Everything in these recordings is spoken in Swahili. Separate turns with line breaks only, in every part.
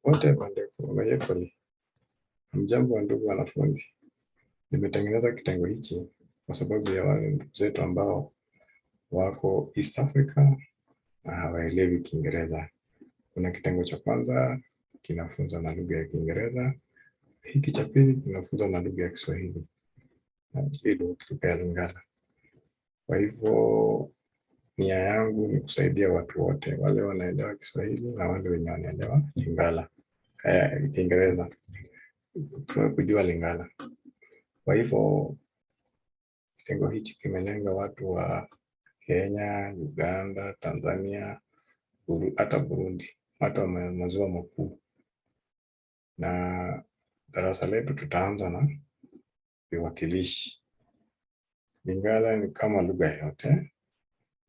Wote Viwakilishi. Mjambo wa ndugu wanafunzi. Nimetengeneza kitengo hichi kwa sababu ya wale ndugu zetu ambao wako East Africa na hawaelewi Kiingereza. Kuna kitengo cha kwanza kinafunza na lugha ya Kiingereza, hiki cha pili kinafunza na lugha ya Kiswahili na hilo lugha ya Lingala. Kwa hivyo nia yangu ni kusaidia watu wote, wale wanaelewa Kiswahili na wale wenye wanaelewa Lingala, Kiingereza, kujua Lingala. Kwa hivyo kitengo hichi kimelenga watu wa Kenya, Uganda, Tanzania, hata Burundi, watu wa maziwa makuu. Na darasa letu tutaanza na viwakilishi. Lingala ni kama lugha yote,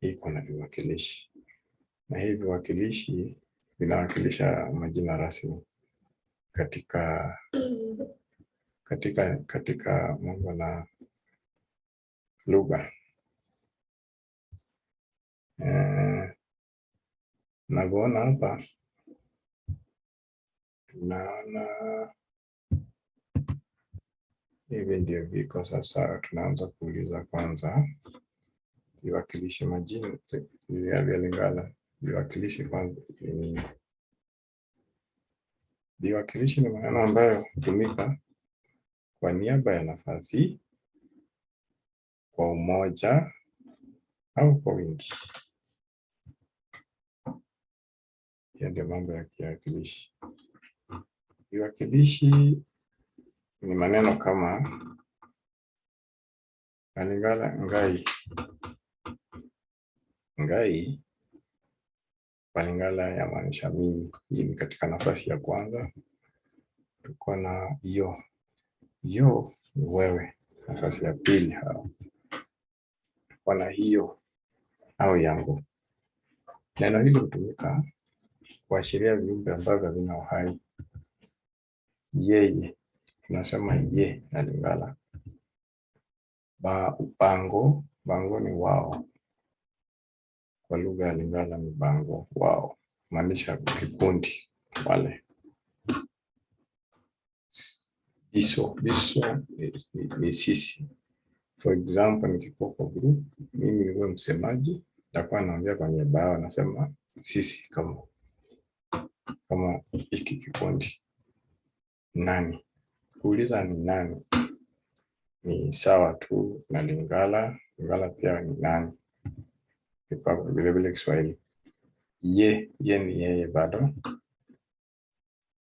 iko na viwakilishi. Na hivi viwakilishi vinawakilisha majina rasmi katika mambo na lugha. Navyoona hapa, tunaona hivi ndio viko. Sasa tunaanza kuuliza kwanza viwakilishi majina vya Lingala. Viwakilishi kwanza ni nini? Viwakilishi ni maneno ambayo hutumika kwa niaba ya nafasi, kwa umoja au kwa wingi. Hiyo ndio mambo ya kiwakilishi. Viwakilishi ni maneno kama Lingala, ngai. Ngai kwa Lingala yamaanisha mimi. Hii ni katika nafasi ya kwanza. Tuko na yo. Yo ni wewe, nafasi ya pili. Tuko na hiyo au yangu. Neno hili hutumika kuashiria viumbe ambavyo havina uhai. Yeye, tunasema ye na Lingala. Bango, bango ni wao. Kwa lugha ya Lingala ni bango, wao, maanisha kikundi wale. Biso ni sisi. For example, nikikuwa kwa group, mimi niwe msemaji, nitakuwa naongea kwenye bao, nasema sisi kama hiki kikundi. Nani? Kuuliza ni nani ni sawa tu na Lingala. Lingala pia ni nani. Vile vile Kiswahili. Ye ni yeye bado.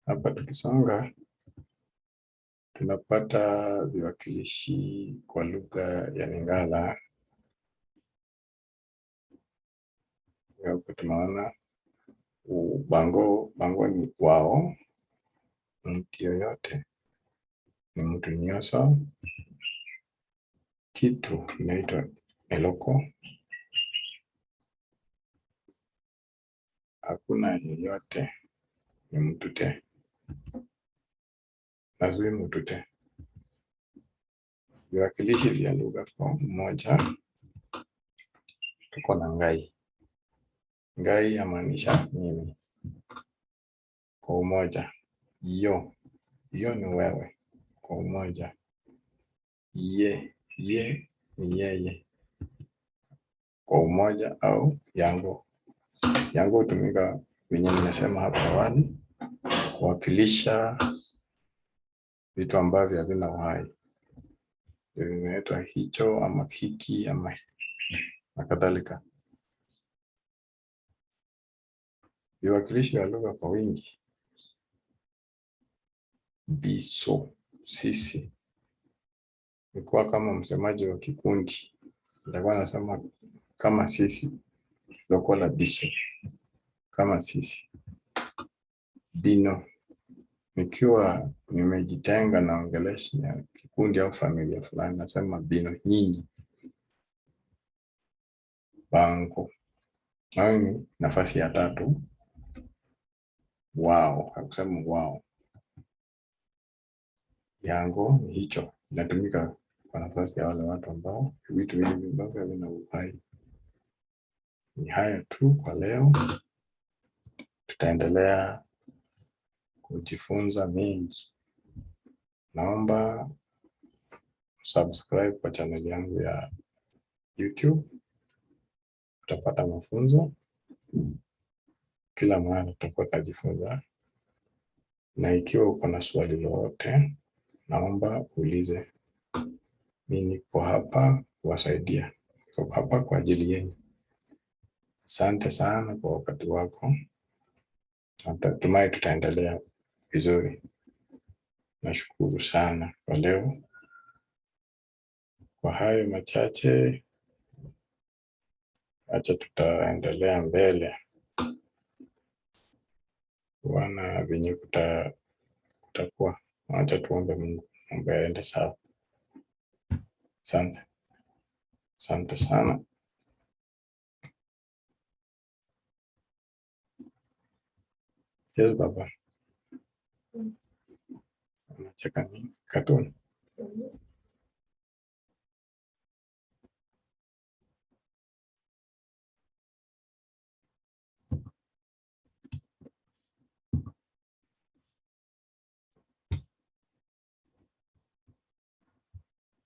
Hapa tukisonga tunapata viwakilishi kwa lugha ya Lingala. Hapo tunaona bango ni wao. Mtu yoyote ni mtu nyoso. Kitu inaitwa eloko. Hakuna yeyote ni mtu te. Nazui mtu te. Viwakilishi vya lugha kwa umoja. Tuko na ngai. Ngai yamaanisha mimi. Kwa umoja. Yo ni wewe. Kwa umoja. Ye ni yeye. Kwa umoja au yangu. Yangu hutumika venye nimesema hapo awali kuwakilisha vitu ambavyo havina uhai. Inaitwa hicho ama hiki ama na kadhalika. Viwakilishi vya lugha kwa wingi. Biso, sisi. Nikuwa kama msemaji wa kikundi, nitakuwa nasema kama sisi. Loko la biso, kama sisi. Bino, nikiwa nimejitenga na ongelesha kikundi au familia fulani, nasema bino, nyinyi. Bango, ni nafasi ya tatu. Wao, hakusema wao. Yango ni hicho, inatumika kwa nafasi ya wale watu ambao vitu hivi ambavyo havina uhai. Ni haya tu kwa leo. Tutaendelea kujifunza mengi. Naomba subscribe kwa channel yangu ya YouTube. Utapata mafunzo kila mara, tutakuwa tunajifunza. Na ikiwa uko na swali lolote, naomba uulize. Mimi niko hapa kuwasaidia. Niko hapa kwa ajili yenu. Asante sana kwa wakati wako. Natumai tutaendelea vizuri. Nashukuru sana kwa leo. Kwa hayo machache, acha tutaendelea mbele. Wana venye kutakuwa. Acha tuombe Mungu mambo yaende sawa. Asante. Asante sana. Yes, baba. Unacheka nini? Cartoon.